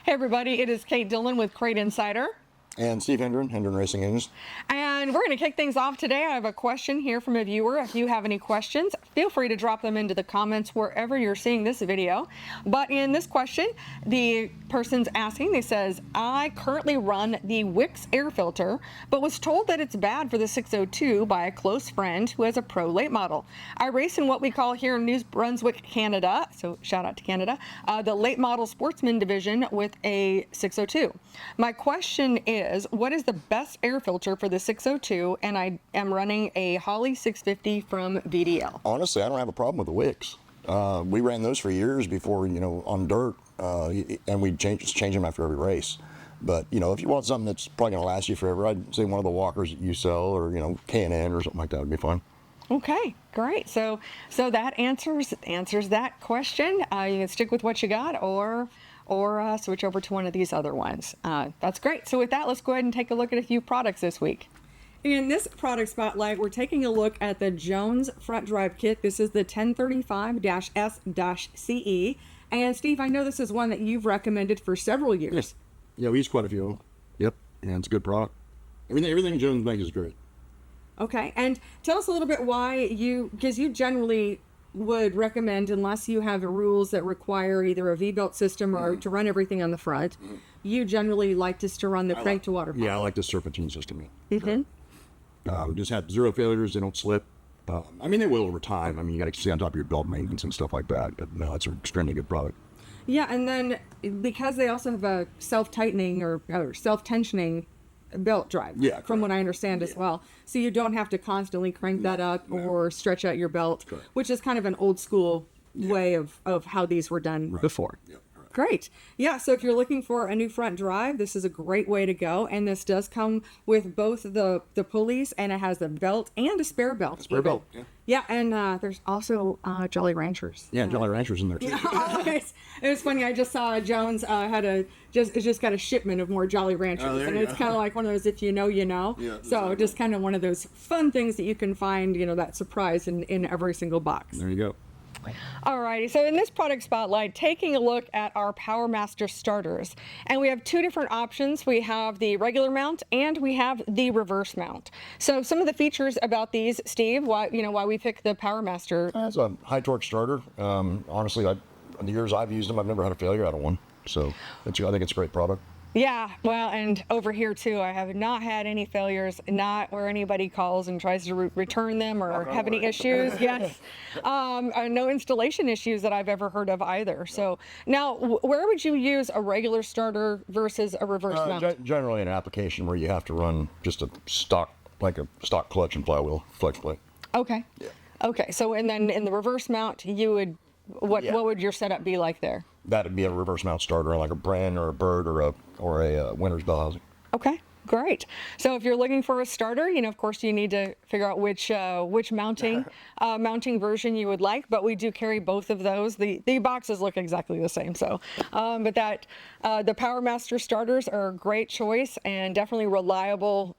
Hey everybody, it is Kate Dillon with Crate Insider. And Steve Hendren, Hendren Racing Engines. And we're going to kick things off today. I have a question here from a viewer. If you have any questions, feel free to drop them into the comments wherever you're seeing this video. But in this question, the person's asking, they says, I currently run the Wix air filter, but was told that it's bad for the 602 by a close friend who has a pro late model. I race in what we call here in New Brunswick, Canada, so shout out to Canada, the late model sportsman division with a 602. My question is, what is the best air filter for the 602? And I am running a Holley 650 from VDL. Honestly, I don't have a problem with the Wix. We ran those for years before, on dirt, and we change them after every race. But, if you want something that's probably going to last you forever, I'd say one of the walkers that you sell, or, K&N or something like that would be fine. Okay, great. So that answers that question. You can stick with what you got, or switch over to one of these other ones. That's great. So with that, let's go ahead and take a look at a few products this week. In this product spotlight, we're taking a look at the Jones front drive kit. This is the 1035-S-CE. And Steve, I know this is one that you've recommended for several years. Yes. Yeah, we use quite a few of them. Yep, and it's a good product. Everything Jones makes is great. Okay, and tell us a little bit why because you generally would recommend, unless you have rules that require either a V-belt system or to run everything on the front, you generally like just to run the crank to water pump. Yeah, I like the serpentine system. Mm-hmm. Just had zero failures, they don't slip. They will over time. You got to stay on top of your belt maintenance and stuff like that. But no, it's an extremely good product. Yeah, and then because they also have a self-tightening or self-tensioning belt drive, from what I understand as well. So you don't have to constantly crank that up or stretch out your belt, which is kind of an old school way of how these were done before. Yeah. Great. Yeah, so if you're looking for a new front drive, this is a great way to go. And this does come with both the pulleys, and it has a belt and a spare belt. Spare belt, yeah. Yeah, and there's also Jolly Ranchers. Yeah, Jolly Ranchers in there too. It was funny. I just saw Jones just got a shipment of more Jolly Ranchers, and it's kind of like one of those if you know, you know. Yeah, so just kind of one of those fun things that you can find, that surprise in every single box. There you go. Alrighty, so in this product spotlight, taking a look at our PowerMaster starters, and we have two different options. We have the regular mount and we have the reverse mount. So some of the features about these, Steve, why we picked the PowerMaster. It's a high torque starter. Honestly, in the years I've used them, I've never had a failure out of one. So I think it's a great product. Yeah, well, and over here too, I have not had any failures, not where anybody calls and tries to return them or have any issues. Yes. No installation issues that I've ever heard of either. So now, where would you use a regular starter versus a reverse mount? Generally an application where you have to run just a stock clutch and flywheel flex plate. Okay. Yeah. Okay, so and then in the reverse mount, you would, what would your setup be like there? That'd be a reverse mount starter, like a Bren or a Bird or a Winter's bell housing. Okay, great. So if you're looking for a starter, of course you need to figure out which mounting version you would like. But we do carry both of those. The boxes look exactly the same. So, but the PowerMaster starters are a great choice and definitely reliable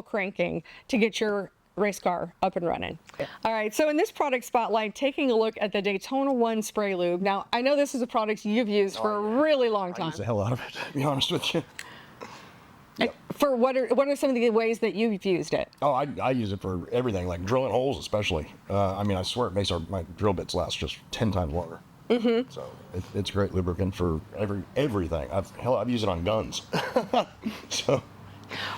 cranking to get your race car up and running. All right, so in this product spotlight, taking a look at the Daytona 1 spray lube. Now, I know this is a product you've used for a really long time. I use the hell out of it, to be honest with you. Yep. For what are some of the ways that you've used it? Oh, I use it for everything, like drilling holes especially. I swear it makes my drill bits last just 10 times longer. Mm-hmm. So it's great lubricant for everything. I've used it on guns. So.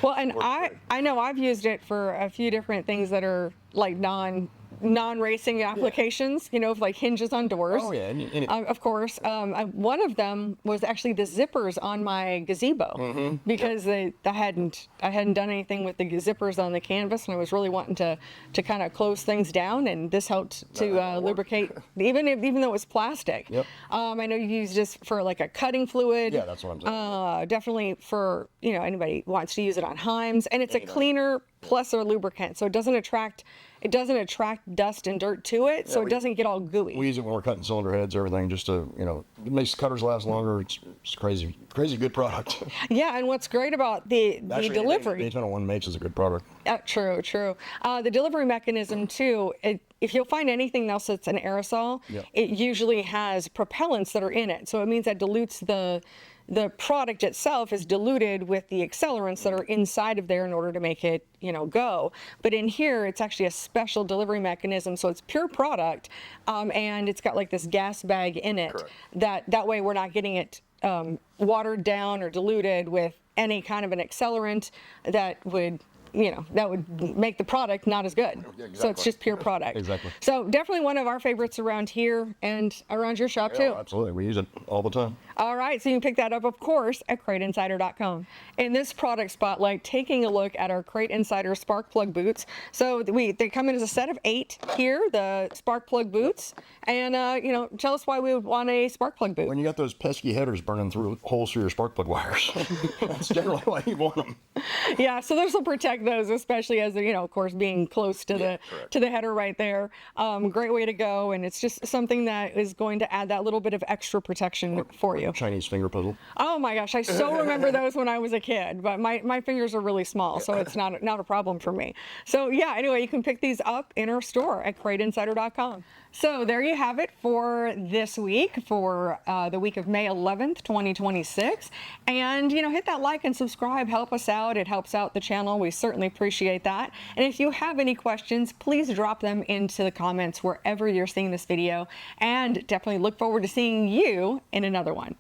Well, and I know I've used it for a few different things that are like non-racing applications, like hinges on doors. Oh yeah, of course. One of them was actually the zippers on my gazebo, because I hadn't done anything with the zippers on the canvas, and I was really wanting to kind of close things down, and this helped to lubricate, even though it was plastic. Yep. I know you used this for like a cutting fluid. Yeah, that's what I'm saying. Definitely for anybody wants to use it on Heims, and it's a cleaner plus a lubricant, so it doesn't attract dust and dirt to it, so it doesn't get all gooey. We use it when we're cutting cylinder heads, everything, just to, it makes cutters last longer. It's crazy crazy good product. Yeah, and what's great about the Actually, delivery. the Eternal One makes is a good product. True. The delivery mechanism too. If you'll find anything else that's an aerosol, Yep. it usually has propellants that are in it. So it means that dilutes the product itself is diluted with the accelerants that are inside of there in order to make it, go. But in here, it's actually a special delivery mechanism. So it's pure product, and it's got like this gas bag in it. Correct. That way we're not getting it watered down or diluted with any kind of an accelerant that would make the product not as good. Yeah, exactly. So it's just pure product. Exactly. So definitely one of our favorites around here and around your shop too. Yeah, absolutely. We use it all the time. All right, so you can pick that up, of course, at CrateInsider.com. In this product spotlight, taking a look at our Crate Insider spark plug boots. So they come in as a set of 8 here, the spark plug boots. And, tell us why we would want a spark plug boot. When you got those pesky headers burning through holes through your spark plug wires, that's generally why you want them. Yeah, so this will protect those, especially as they're, of course, being close to the header right there. Great way to go, and it's just something that is going to add that little bit of extra protection for you. Chinese finger puzzle. Oh my gosh, I so remember those when I was a kid, but my fingers are really small, so it's not a problem for me. So yeah, anyway, you can pick these up in our store at CrateInsider.com. So there you have it for this week, for the week of May 11th, 2026. And, hit that like and subscribe. Help us out. It helps out the channel. We certainly appreciate that. And if you have any questions, please drop them into the comments wherever you're seeing this video. And definitely look forward to seeing you in another one.